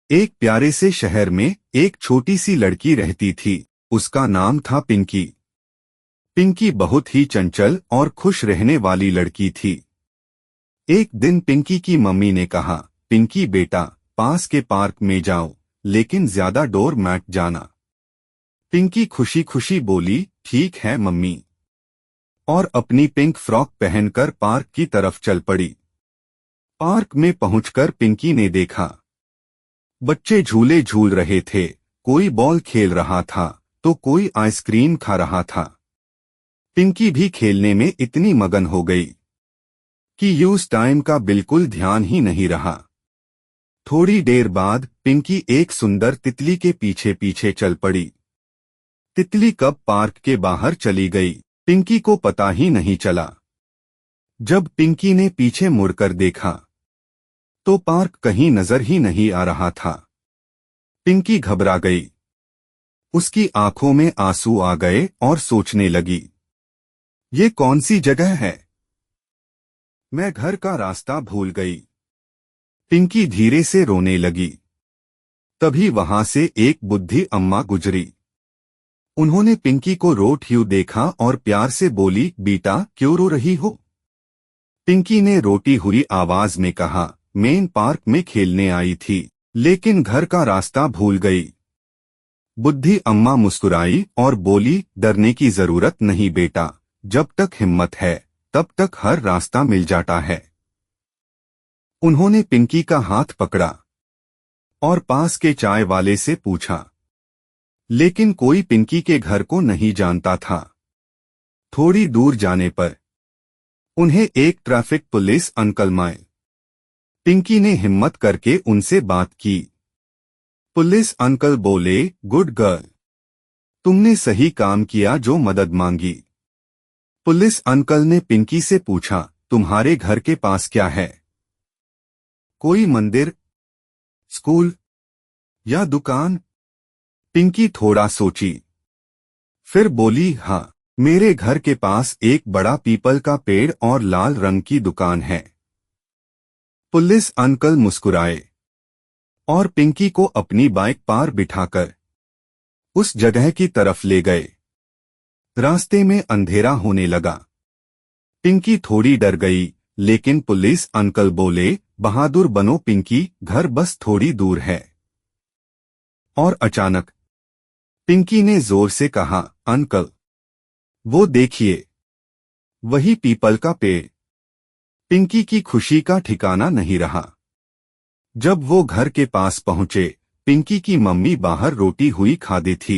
एक प्यारे से शहर में एक छोटी सी लड़की रहती थी। उसका नाम था पिंकी। पिंकी बहुत ही चंचल और खुश रहने वाली लड़की थी। एक दिन पिंकी की मम्मी ने कहा, पिंकी बेटा, पास के पार्क में जाओ, लेकिन ज्यादा डोर मत जाना। पिंकी खुशी खुशी बोली, ठीक है मम्मी, और अपनी पिंक फ्रॉक पहनकर पार्क की तरफ चल पड़ी। पार्क में पहुंचकर पिंकी ने देखा, बच्चे झूले झूल रहे थे, कोई बॉल खेल रहा था तो कोई आइसक्रीम खा रहा था। पिंकी भी खेलने में इतनी मगन हो गई कि यूज टाइम का बिल्कुल ध्यान ही नहीं रहा। थोड़ी देर बाद पिंकी एक सुंदर तितली के पीछे पीछे चल पड़ी। तितली कब पार्क के बाहर चली गई, पिंकी को पता ही नहीं चला। जब पिंकी ने पीछे मुड़कर देखा तो पार्क कहीं नजर ही नहीं आ रहा था। पिंकी घबरा गई। उसकी आंखों में आंसू आ गए और सोचने लगी, ये कौन सी जगह है? मैं घर का रास्ता भूल गई। पिंकी धीरे से रोने लगी। तभी वहां से एक बुड्ढी अम्मा गुजरी। उन्होंने पिंकी को रोते हुए देखा और प्यार से बोली, बेटा क्यों रो रही हो? पिंकी ने रोती हुई आवाज में कहा, मेन पार्क में खेलने आई थी, लेकिन घर का रास्ता भूल गई। बुड्ढी अम्मा मुस्कुराई और बोली, डरने की जरूरत नहीं बेटा, जब तक हिम्मत है तब तक हर रास्ता मिल जाता है। उन्होंने पिंकी का हाथ पकड़ा और पास के चाय वाले से पूछा, लेकिन कोई पिंकी के घर को नहीं जानता था। थोड़ी दूर जाने पर उन्हें एक ट्रैफिक पुलिस अंकल मिले। पिंकी ने हिम्मत करके उनसे बात की। पुलिस अंकल बोले, गुड गर्ल, तुमने सही काम किया जो मदद मांगी। पुलिस अंकल ने पिंकी से पूछा, तुम्हारे घर के पास क्या है? कोई मंदिर, स्कूल या दुकान? पिंकी थोड़ा सोची, फिर बोली, हाँ, मेरे घर के पास एक बड़ा पीपल का पेड़ और लाल रंग की दुकान है। पुलिस अंकल मुस्कुराए और पिंकी को अपनी बाइक पर बिठाकर उस जगह की तरफ ले गए। रास्ते में अंधेरा होने लगा। पिंकी थोड़ी डर गई, लेकिन पुलिस अंकल बोले, बहादुर बनो पिंकी, घर बस थोड़ी दूर है। और अचानक पिंकी ने जोर से कहा, अंकल, वो देखिए, वही पीपल का पेड़। पिंकी की खुशी का ठिकाना नहीं रहा। जब वो घर के पास पहुंचे, पिंकी की मम्मी बाहर रोटी हुई खादी थी।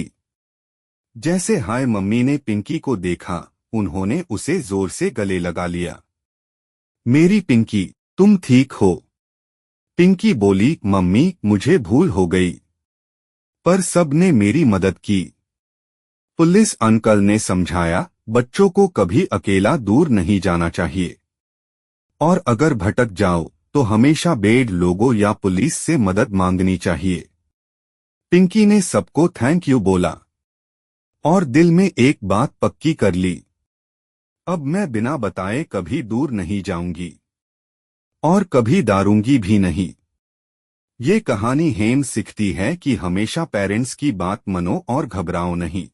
जैसे हाय मम्मी ने पिंकी को देखा, उन्होंने उसे जोर से गले लगा लिया। मेरी पिंकी, तुम ठीक हो? पिंकी बोली, मम्मी मुझे भूल हो गई, पर सबने मेरी मदद की। पुलिस अंकल ने समझाया, बच्चों को कभी अकेला दूर नहीं जाना चाहिए, और अगर भटक जाओ तो हमेशा बड़े लोगों या पुलिस से मदद मांगनी चाहिए। पिंकी ने सबको थैंक यू बोला और दिल में एक बात पक्की कर ली, अब मैं बिना बताए कभी दूर नहीं जाऊंगी और कभी डरूंगी भी नहीं। ये कहानी हेम सिखाती है कि हमेशा पेरेंट्स की बात मानो और घबराओ नहीं।